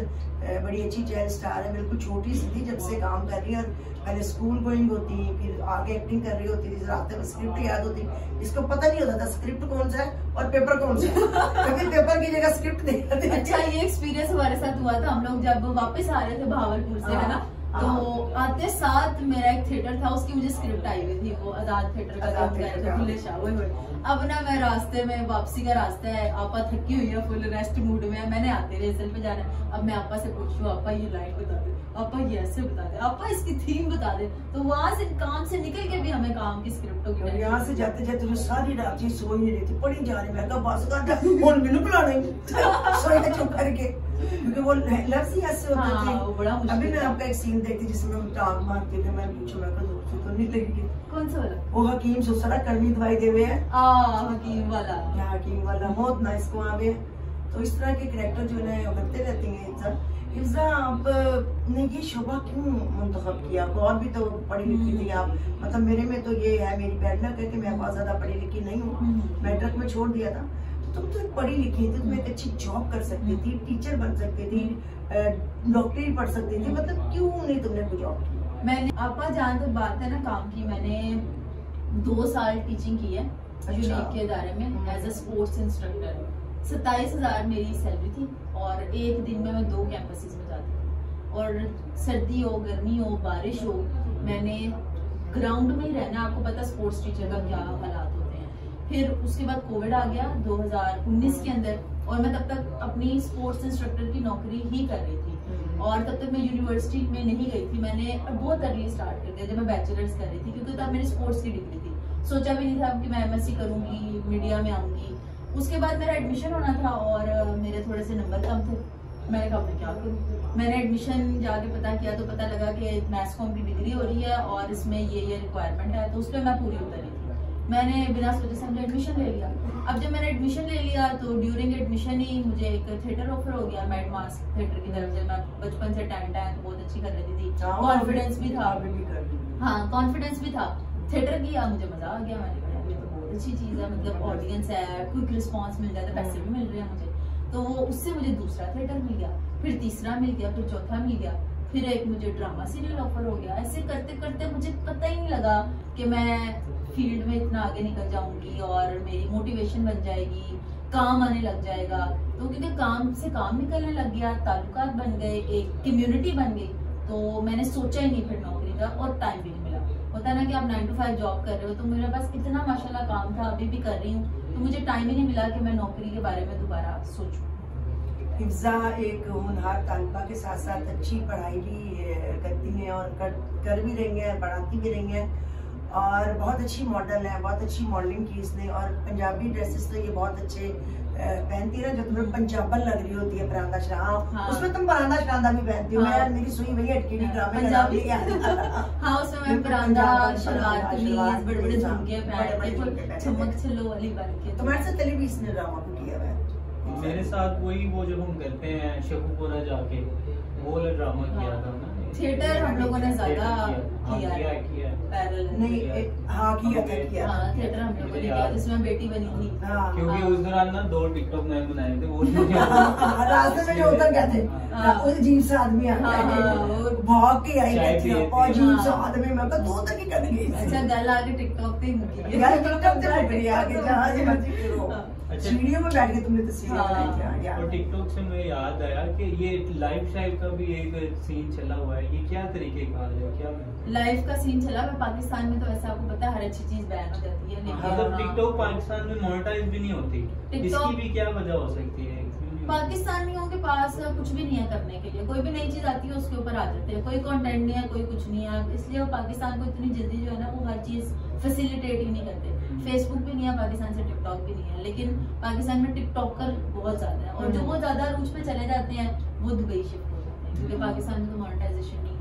बड़ी अच्छी चाइल्ड स्टार है, बिल्कुल छोटी सी थी जब से काम कर रही है, और पहले स्कूल गोइंग होती, फिर आगे एक्टिंग कर रही होती थी, रात में स्क्रिप्ट याद होती, इसको पता नहीं होता था स्क्रिप्ट कौन सा है और पेपर कौन सा है, कभी पेपर की जगह स्क्रिप्ट देखते। अच्छा ये एक्सपीरियंस हमारे साथ हुआ था, हम लोग जब वापस आ रहे थे भावलपुर से, है ना, तो आते साथ मेरा एक थिएटर था, उसकी मुझे स्क्रिप्ट आई हुई थी, वो आजाद थिएटर का खुले शाह हुए। अब ना मैं रास्ते में, वापसी का रास्ता है, आपा थकी हुई है, फुल रेस्ट मूड में है, मैंने आते रिहर्सल पे जाना है, अब मैं आपा से पूछ रही हूँ, आपा ये लाइन बता दे, आपा ये ऐसे बता दे, आपा इसकी थीम बता दे, तो वहां से काम से निकल के भी हमें काम की स्क्रिप्ट होगी। यहाँ से जाते जाते जो सारी रात ही सोई नहीं रही थी, पड़ी जा रही, मैं कहा बस कर और मैंने बुला नहीं सोया चुप करके, क्योंकि वो लफ्ज ही ऐसे होते थे। अभी मैं आपका एक सीन देखती जिसमें हम टांग मारते थे, मैं पूछूं मैं तो नहीं लगेगी, कौन सा वाला? वो हकीम सुसरा कर्मी दवाई दे हुए है, हकीम वाला, हकीम वाला बहुत नाइस को आवे। तो इस तरह के कैरेक्टर जो है बनते रहते हैं। हिफ्जा आपने ये शोभा क्यों मुंतखब किया? और भी तो पढ़ी लिखी थी आप, मतलब मेरे में तो ये है, मेरी बैड लक है कि मैं बहुत ज्यादा पढ़ी लिखी नहीं हूँ, मैट्रिक में छोड़ दिया था, तुम तो पढ़ी लिखी थी, तुम एक अच्छी जॉब कर सकती थी, टीचर बन सकती थी, डॉक्टरी पढ़ सकती थी, मतलब क्यों नहीं तुमने कोई जॉब की? मैंने आपका जहाँ तक बात है ना काम की, मैंने 2 साल टीचिंग की है यूनिक के इदारे में एज ए स्पोर्ट्स इंस्ट्रक्टर। 27,000 मेरी सैलरी थी, और एक दिन में मैं 2 कैंपसेस में जाती थी, और सर्दी हो गर्मी हो बारिश हो, मैंने ग्राउंड में ही रहना। आपको पता स्पोर्ट्स टीचर का क्या हालात होते हैं। फिर उसके बाद कोविड आ गया 2019 के अंदर, और मैं तब तक अपनी स्पोर्ट्स इंस्ट्रक्टर की नौकरी ही कर रही थी, और तब तक मैं यूनिवर्सिटी में नहीं गई थी। मैंने बहुत अर्ली स्टार्ट कर दिया जब मैं बैचलर्स कर रही थी, क्योंकि तब मेरी स्पोर्ट्स की डिग्री थी। सोचा भी नहीं था कि मैं MSc करूंगी, मीडिया में आऊंगी। उसके बाद मेरा एडमिशन होना था, और मेरे थोड़े से नंबर कम थे, मैंने कहा मैं क्या करूँ। मैंने एडमिशन जाके पता किया तो पता लगा कि मैथ्स कॉम की डिग्री हो रही है, और इसमें ये रिक्वायरमेंट है, तो उस पर मैं पूरी उतरी थी। मैंने बिना सोचे समझे एडमिशन ले लिया। अब जब मैंने एडमिशन ले लिया तो ड्यूरिंग एडमिशन ही मुझे एक थिएटर ऑफर हो गया मैड मास्क थिएटर की तरफ से। मैं बचपन से टैलेंट है बहुत अच्छी कर रही थी, कॉन्फिडेंस भी था। हाँ कॉन्फिडेंस भी था। थिएटर किया, मुझे मजा आ गया। मैंने कहा ये तो बहुत अच्छी चीज है, मतलब ऑडियंस है, क्विक रिस्पॉन्स मिल जाता है, पैसे भी मिल रहे हैं मुझे। तो उससे मुझे दूसरा थिएटर मिल गया, फिर तीसरा मिल गया, फिर चौथा मिल गया, फिर एक मुझे ड्रामा सीरियल ऑफर हो गया। ऐसे करते करते मुझे पता ही नहीं लगा कि मैं फील्ड में इतना आगे निकल जाऊंगी और मेरी मोटिवेशन बन जाएगी, काम आने लग जाएगा। तो क्योंकि काम से काम निकलने लग गया, ताल्लुकात बन गए, एक कम्युनिटी बन गई, तो मैंने सोचा ही नहीं फिर नौकरी का, और टाइम भी नहीं मिला। होता है ना कि आप 9 to 5 जॉब कर रहे हो, तो मेरे पास इतना माशाल्लाह काम था, अभी भी कर रही हूँ, तो मुझे टाइम ही नहीं मिला कि मैं नौकरी के बारे में दोबारा सोचूं। हिफ्जा एक होनहार तालिबा के साथ साथ अच्छी पढ़ाई भी करती हैं और कर भी रही हैं, पढ़ाती भी रही हैं, और बहुत अच्छी मॉडल है, बहुत अच्छी मॉडलिंग की इसने। और पंजाबी ड्रेसेस तो ये बहुत अच्छे पहनती है ना, जो तुम्हें पंजाबन लग रही होती है, परांदा शरारा। हाँ। उसमें तुम परांदा शरारा भी पहनती हो। हाँ। मैं मेरी सुई वही अटकी ड्रामे पंजाबी हाँ उसमें मैं परांदा शलवार कमीज बड़े-बड़े झुमके पहन के चमक छल्लो वाली बन के। तुम्हारे साथ चली भी इसने ड्रामा को किया है? मेरे साथ वही वो जो हम करते हैं शकुपुरा जाके वो वाला ड्रामा किया था ना। थिएटर हम लोगों ने ज्यादा किया पैरेलल नहीं हाँ किया था थिएटर हम लोगों ने किया जिसमें बेटी बनी थी। क्योंकि उस दौरान ना 2 टिकटॉक मैंने बनाए थे, वो रास्ते में जो उतर गए थे वो अजीब सा आदमी भाग के आई थी और अजीब सा आदमी, मैं तो 2 तक ही कर गई। अच्छा गल आगे टिकटॉक पे मुकी यार टिकटॉक पे मुकी आगे जहां से मर्जी करो। सीढ़ियों में बैठ के तुमने तस्वीरें बनाई थी। और टिकटॉक से मुझे याद आया कि ये लाइफ स्टाइल का भी एक सीन चला हुआ है, ये क्या तरीके का है? क्या लाइफ का सीन चला? मैं पाकिस्तान में तो वैसे आपको पता है हर अच्छी चीज बैन हो जाती है, लेकिन मतलब टिकटॉक पाकिस्तान में मोनेटाइज भी नहीं होती, इसकी भी क्या वजह हो सकती है? पाकिस्तानियों के पास कुछ भी नहीं है करने के लिए, कोई भी नई चीज आती है उसके ऊपर आ जाते हैं, कोई कंटेंट नहीं है, कोई कुछ नहीं है, इसलिए वो पाकिस्तान को इतनी जल्दी जो है ना वो हर चीज फैसिलिटेट ही नहीं करते। फेसबुक भी नहीं है पाकिस्तान से, टिकटॉक भी नहीं है, लेकिन पाकिस्तान में टिकटॉकर बहुत ज्यादा है, और जो वो ज्यादा रूट पे चले जाते हैं वो दुबई शिफ्ट हो जाते हैं, क्योंकि पाकिस्तान में तो मोनेटाइजेशन नहीं है।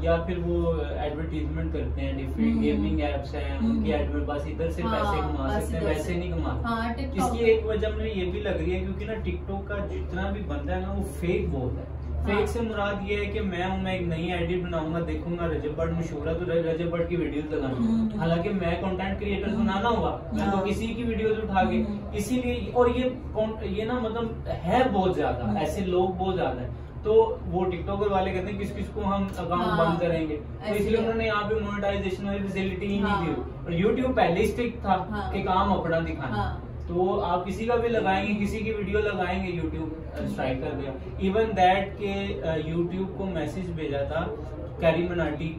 या फिर वो एडवर्टीजमेंट करते हैं, डिफरेंट गेमिंग एप्स हैं, उनकी एड में बस इधर से पैसे कमा सकते हैं, वैसे नहीं कमाते। इसकी एक वजह मुझे ये भी लग रही है क्योंकि ना टिकटॉक का जितना भी बंदा है ना वो फेक बहुत है। फेक से मुराद ये है कि मैं एक नई आईडी बनाऊंगा, देखूंगा रजब भट्ट मशहूर है तो रजब भट्ट की वीडियोस लगाऊंगा, हालांकि मैं कंटेंट क्रिएटर बनाना हुआ मैं तो किसी की वीडियोस उठा के, इसीलिए और ये ना मतलब है बहुत ज्यादा, ऐसे लोग बहुत ज्यादा है, तो वो टिकटॉकर वाले कहते हैं किस किस को हम अकाउंट बंद करेंगे, तो इसलिए उन्होंने यहाँ पे मोनेटाइजेशन वाली फैसिलिटी ही नहीं दी। और यूट्यूब पहले स्ट्रिक्ट था कि काम अपना दिखाना, तो आप किसी का भी लगाएंगे, किसी की वीडियो लगाएंगे, यूट्यूब स्ट्राइक कर दिया। इवन दैट के यूट्यूब को मैसेज भेजा था कैरी मनाटी,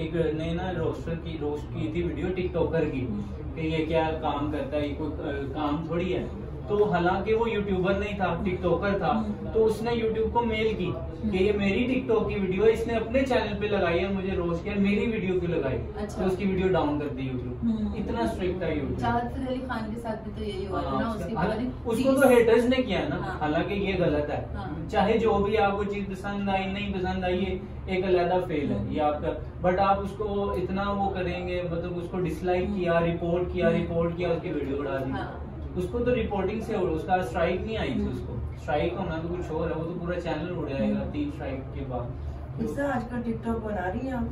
एक ने ना रोस्ट की थी वीडियो टिकटॉकर की कि ये क्या काम करता है, ये कोई काम थोड़ी है। तो हालांकि वो यूट्यूबर नहीं था, टिकटॉकर था, तो उसने यूट्यूब को मेल की कि ये मेरी टिकटॉक की वीडियो है, इसने अपने चैनल पे लगाई है, मुझे रोस्ट किया, मेरी वीडियो क्यों लगाई? अच्छा। तो उसकी वीडियो डाउन कर दी यूट्यूब, इतना स्ट्रिक्ट था यूट्यूब। चाहत अली खान के साथ भी तो यही हुआ था ना, उसको तो हेटर्स ने किया ना, हालांकि ये गलत है, चाहे जो भी आपको चीज पसंद आई नहीं पसंद आई, ये एक अलग फेल है ये आपका, बट आप उसको इतना वो करेंगे, मतलब उसको डिसलाइक किया, रिपोर्ट किया, उसकी वीडियो बढ़ा दी। उसको तो रिपोर्टिंग से उसका स्ट्राइक नहीं आई थी, उसको स्ट्राइक होना तो कुछ और है, वो तो पूरा चैनल उड़ जाएगा 3 स्ट्राइक के बाद। इससे आजकल टिकटॉक बना रही हैं आप?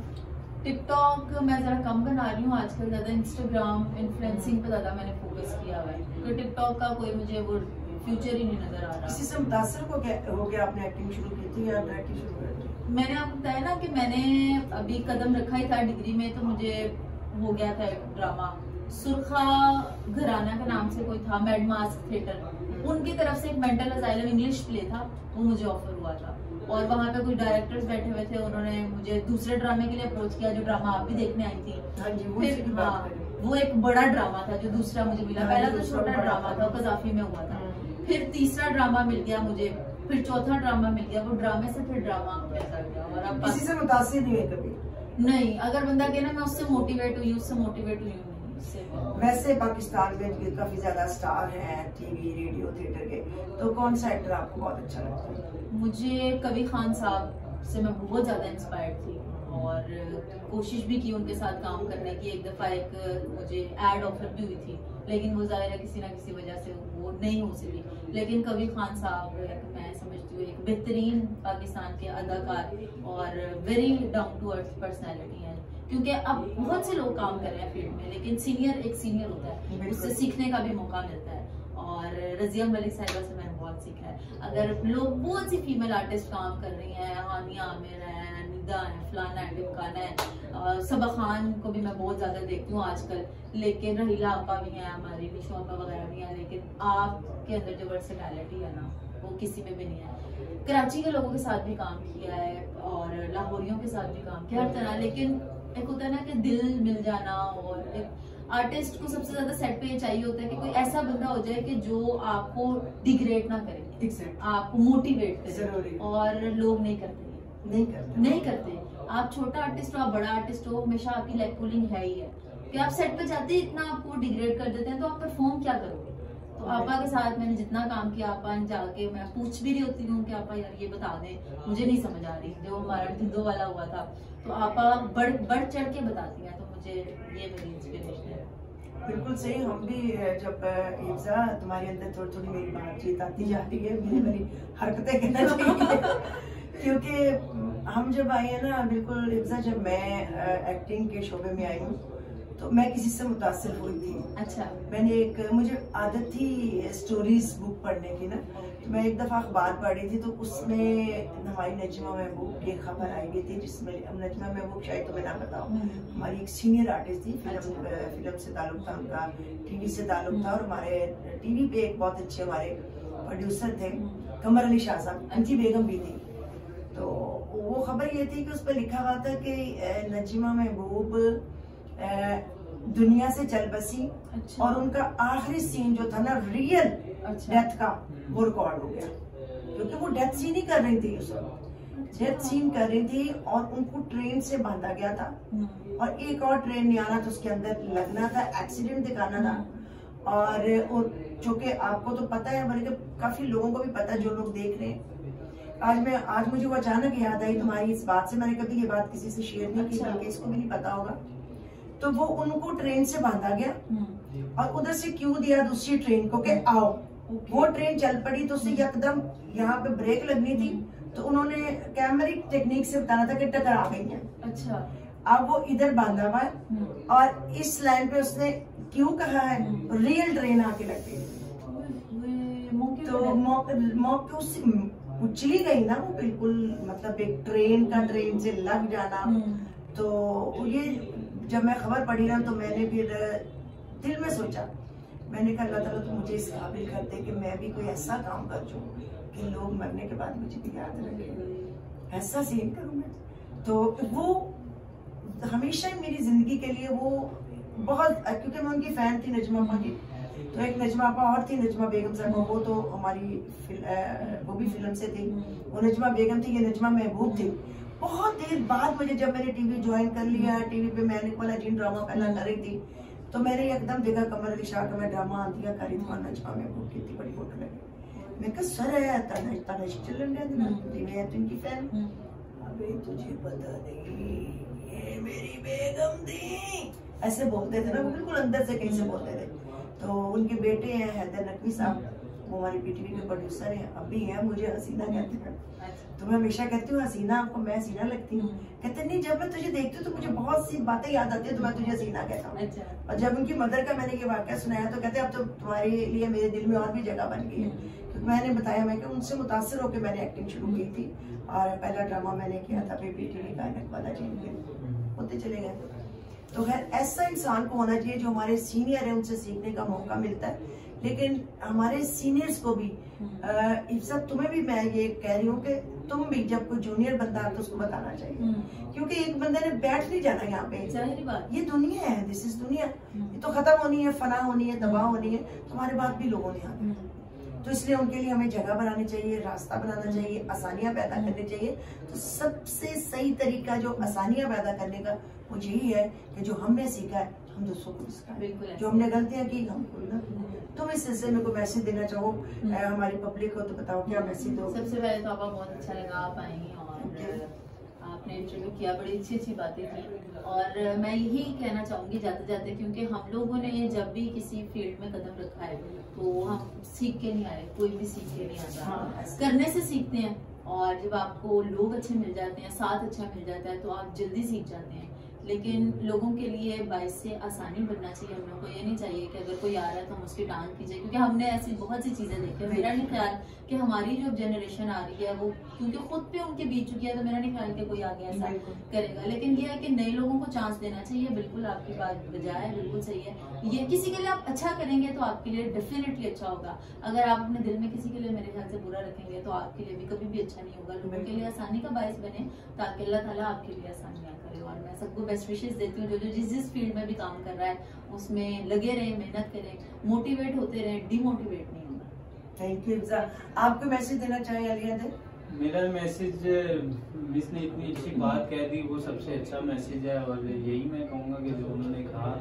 टिकटॉक मैं जरा कम बना रही हूँ आजकल, ज्यादा इंस्टाग्राम इन्फ्लुएंसिंग पे ज्यादा मैंने फोकस किया हुआ है, तो टिकटॉक का कोई मुझे वो फ्यूचर ही नहीं नजर आ रहा। किसी से मुतासर हो गया आपने एक्टिंग शुरू की थी या डायरेक्टिंग शुरू कर दी? मैंने आपको बताया ना कि मैंने अभी कदम रखा ही था डिग्री में, तो मुझे हो गया था एक ड्रामा सुरखा घराना के नाम से कोई था, मैड मास्क थिएटर, उनकी तरफ से एक मेंटल असाइलम इंग्लिश प्ले था, वो मुझे ऑफर हुआ था, और वहाँ पे कुछ डायरेक्टर्स बैठे हुए थे, उन्होंने मुझे दूसरे ड्रामे के लिए अप्रोच किया, जो ड्रामा आप भी देखने आई थी। फिर वो एक बड़ा ड्रामा था जो दूसरा मुझे मिला, पहला तो छोटा ड्रामा था, कजाफी में हुआ था, फिर तीसरा ड्रामा मिल गया मुझे, फिर चौथा ड्रामा मिल गया, वो ड्रामे से फिर ड्रामा ऐसा गया। और अब किसी से मुतासिर नहीं है कभी? नहीं, अगर बंदा कहना मैं उससे मोटिवेट हुई, उससे मोटिवेट हुई। वैसे पाकिस्तान में काफी ज्यादा स्टार हैं टीवी रेडियो थिएटर के, तो कौन सा एक्टर आपको बहुत अच्छा लगता है? मुझे कबीर खान साहब से मैं बहुत ज्यादा इंस्पायर्ड थी, और कोशिश भी की उनके साथ काम करने की। एक दफा एक मुझे एड ऑफर भी हुई थी, लेकिन वो ज़ाहिर है किसी ना किसी वजह से वो नहीं हो सकी। लेकिन कबीर खान साहब मैं समझती हूँ एक बेहतरीन पाकिस्तान के अदाकार और very down to earth personality हैं, क्योंकि अब बहुत से लोग काम कर रहे हैं फील्ड में, लेकिन सीनियर एक सीनियर होता है, उससे सीखने का भी मौका मिलता है। और रजिया मलिक साहिबा से मैंने बहुत सीखा है। अगर लोग बहुत सी फीमेल आर्टिस्ट काम कर रही हैं, हानिया आमिर है, निदा है, फलाना है, ढिमकाना है, सबा खान को भी मैं बहुत ज्यादा देखती हूँ आजकल, लेकिन रहीला आपा भी हैं हमारी, निशो आपा वगैरह भी हैं, लेकिन आपके अंदर जो वर्सेटैलिटी है ना वो किसी में भी नहीं है। कराची के लोगों के साथ भी काम किया है और लाहौरियों के साथ भी काम किया हर तरह, लेकिन एक होता है ना कि दिल मिल जाना। और एक आर्टिस्ट को सबसे ज्यादा सेट पे ये चाहिए होता है कि कोई ऐसा बंदा हो जाए कि जो आपको डिग्रेड ना करे, आपको मोटिवेट करे, और लोग नहीं करते। आप छोटा आर्टिस्ट हो, आप बड़ा आर्टिस्ट हो, हमेशा आपकी लेग पुलिंग है ही है कि आप सेट पे जाते ही इतना आपको डिग्रेड कर देते हैं, तो आप परफॉर्म क्या करोगे। तो आपा के साथ मैंने जितना काम किया, आपा जाके मैं पूछ भी रही होती हूँ कि आपा यार ये बता दें, मुझे नहीं समझ आ रही, जो हमारा ढिंडो वाला हुआ था, तो आपा बढ़ चढ़ के बताती हैं, तो मुझे ये मेरी इंस्पिरेशन है। बिल्कुल सही। हम भी जब इब्जा तुम्हारे अंदर थोड़ी थोड़ी मेरी बातचीत आती जा रही है, मेरी हरकतें कहना चाहिए क्योंकि हम जब आए हैं ना, बिल्कुल इब्जा जब मैं एक्टिंग के शोबे में आई हूँ तो मैं किसी से मुतासिर हुई थी। अच्छा। मैंने मुझे आदत थी स्टोरीज बुक पढ़ने की ना, तो मैं एक दफा अखबार पढ़ रही थी, तो उसमें हमारी नजमा महबूब की खबर आई गई थी, जिसमें नजमा महबूब शायद तुम्हें ना बताओ, हमारी एक सीनियर आर्टिस्ट थी, फिल्म से ताल्लुक था उनका, टीवी से ताल्लुक था, और हमारे टीवी पे एक बहुत अच्छे हमारे प्रोड्यूसर थे कमर अली शाह साहब, उनकी बेगम भी थी। तो वो खबर ये थी कि उस पर लिखा हुआ था कि नजमा महबूब दुनिया से चल बसी। अच्छा। और उनका आखिरी सीन जो था ना रियल डेथ का, वो रिकॉर्ड हो गया, क्योंकि वो डेथ सीन ही कर रही थी उस वक्त, डेथ सीन कर रही थी, और उनको ट्रेन से बांधा गया था, और एक और ट्रेन नहीं आना था, उसके अंदर लगना था, एक्सीडेंट दिखाना था। और चूंकि आपको तो पता है, बल्कि काफी लोगों को भी पता है जो लोग देख रहे हैं, आज मुझे वो अचानक याद आई तुम्हारी इस बात से, मैंने कभी ये बात किसी से शेयर नहीं की, बल्कि इसको भी नहीं पता होगा। तो वो उनको ट्रेन से बांधा गया और उधर से क्यों दिया दूसरी ट्रेन को कि आओ। वो ट्रेन चल पड़ी तो उससे यकदम यहाँ पे ब्रेक लगनी थी, तो उन्होंने कैमरिक टेक्निक से बताना था कि टकरा गई है। अच्छा। अब वो इधर बांधा हुआ है और इस लाइन पे उसने क्यों कहा है, रियल ट्रेन आके लग गई, तो मौके उससे उछली गई ना वो, बिल्कुल मतलब एक ट्रेन से लग जाना। तो ये जब मैं खबर पढ़ी ना, तो मैंने फिर दिल में सोचा, मैंने कहा अल्लाह ताला तो मुझे इस काबिल कर दे कि मैं भी कोई ऐसा काम कर दूं कि लोग मरने के बाद मुझे भी याद रखें, ऐसा सीन करूं मैं। तो वो हमेशा ही मेरी जिंदगी के लिए वो बहुत, क्योंकि मैं उनकी फैन थी नजमा अपा की। तो एक नजमा अपा और थी, नजमा बेगम साहब, वो तो हमारी वो भी फिल्म से थी, वो नजमा बेगम थी, ये नजमा महबूब थी। बहुत देर बाद मुझे, जब मैंने टीवी ज्वाइन कर लिया, टीवी पे मैंने वाला जीन ड्रामा पहला कर रही थी, तो मैंने एकदम देखा कमर अली शाह का मैं ड्रामा आंतिया कर रही थी, नजमा महबूब की इतनी बड़ी फोटो लगी। मैं कहा सर है तनश चलन है तुमकी फैन, अबे तुझे पता नहीं ये मेरी बेगम थी, ऐसे बोलते थे ना, वो बिल्कुल अंदर से कहीं से बोलते थे। तो उनके बेटे हैं हैदर नकवी साहब, वो हमारी पीटीवी के प्रोड्यूसर हैं, अभी हैं, मुझे हसीना कहते हैं। तो मैं हमेशा कहती हूँ हसीना, आपको मैं हसीना लगती हूँ? कहते नहीं, जब मैं तुझे देखती हूँ तो मुझे बहुत सी बातें याद आती है, तो मैं तुझे हसीना कहता हूँ। और जब उनकी मदर का मैंने ये वाकया सुनाया, तो कहते अब तो तुम्हारे लिए मेरे दिल में और भी जगह बन गई है, क्योंकि मैंने बताया मैं कि उनसे मुतासर होकर मैंने एक्टिंग शुरू की थी, और पहला ड्रामा मैंने किया था पीटीवी का वाला जीन के, होते चले गए। तो खैर ऐसा इंसान को होना चाहिए जो हमारे सीनियर है, उनसे सीखने का मौका मिलता है। लेकिन हमारे सीनियर्स को भी, इफ्सा तुम्हें भी मैं ये कह रही हूँ कि तुम भी जब कोई जूनियर बंदा है तो उसको बताना चाहिए, क्योंकि एक बंदे ने बैठ नहीं जाना यहाँ पे, ये दुनिया है, दिस इज दुनिया, ये तो खत्म होनी है, फना होनी है, तबाह होनी है, तुम्हारे बाद भी लोगों ने आना है। तो इसलिए उनके लिए हमें जगह बनानी चाहिए, रास्ता बनाना चाहिए, आसानियां पैदा करनी चाहिए। तो सबसे सही तरीका जो आसानियां पैदा करने का वो यही है कि जो हमने सीखा है हम दूसरों को सिखाएं, जो हमने गलतियां की हमको ना। तुम इस सिलसिले में कोई मैसेज देना चाहो हमारी पब्लिक को, तो बताओ क्या मैसेज दो? सबसे पहले तो आपका बहुत अच्छा लगा आप आई, और आप आपने इंटरव्यू किया, बड़ी अच्छी अच्छी बातें की। और मैं यही कहना चाहूंगी जाते जाते, क्योंकि हम लोगों ने जब भी किसी फील्ड में कदम रखा है तो हम सीख के नहीं आए, कोई भी सीख के नहीं आता, करने से सीखते हैं। और जब आपको लोग अच्छे मिल जाते हैं, साथ अच्छा मिल जाता है, तो आप जल्दी सीख जाते हैं। लेकिन लोगों के लिए बाइस से आसानी बनना चाहिए। हम लोग को ये नहीं चाहिए कि अगर कोई आ रहा है तो हम उसकी टांग खींचे, क्योंकि हमने ऐसी बहुत सी चीजें देखी है। मेरा नहीं ख्याल कि हमारी जो जनरेशन आ रही है वो, क्योंकि खुद पे उनके बीत चुकी है, तो मेरा नहीं ख्याल कि कोई आगे ऐसा करेगा। लेकिन ये है कि नए लोगों को चांस देना चाहिए। बिल्कुल आपकी बात बजाय है, बिल्कुल सही है। ये किसी के लिए आप अच्छा करेंगे तो आपके लिए डेफिनेटली अच्छा होगा। अगर आप अपने दिल में किसी के लिए मेरे ख्याल से बुरा रखेंगे तो आपके लिए भी कभी भी अच्छा नहीं होगा। लोगों के लिए आसानी का बायस बने ताकि अल्लाह ताला आपके लिए आसानियां करे। और मैं सबको बेस्ट विशेस देती हूँ, जो जिस फील्ड में भी काम कर रहा है उसमें लगे रहे, मेहनत करें, मोटिवेट होते रहे, डिमोटिवेट नहीं होगा। Thank you Hifza. आपको मैसेज देना चाहें अलिया दे? मेरा मैसेज, मिस ने इतनी अच्छी बात कह दी, वो सबसे अच्छा मैसेज है। और यही मैं कहूँगा कि जो उन्होंने कहा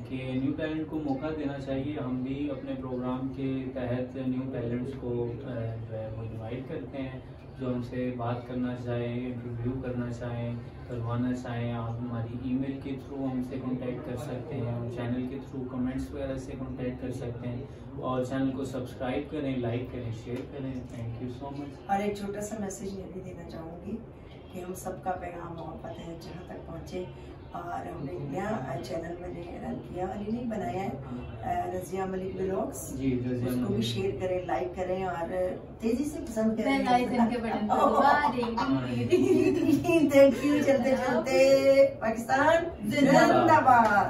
कि न्यू टैलेंट को मौका देना चाहिए। हम भी अपने प्रोग्राम के तहत न्यू टैलेंट्स को जो है वो इनवाइट करते हैं, जो हमसे बात करना चाहें, इंटरव्यू करना चाहें, करवाना चाहें। आप हमारी ईमेल के थ्रू हमसे कांटेक्ट कर सकते हैं, हम चैनल के थ्रू कमेंट्स वगैरह से कांटेक्ट कर सकते हैं। और चैनल को सब्सक्राइब करें, लाइक करें, शेयर करें। Thank you so much. और एक छोटा सा मैसेज मैं भी देना चाहूँगी कि हम सबका पैगाम मोहब्बत है जहाँ तक पहुँचे। और हमने नया चैनल मैंने रन किया, अली ने बनाया है, रजिया मलिक व्लॉग्स। उसको भी शेयर करें, लाइक करें और तेजी से पसंद करें। Thank you. चलते चलते पाकिस्तान जिंदाबाद।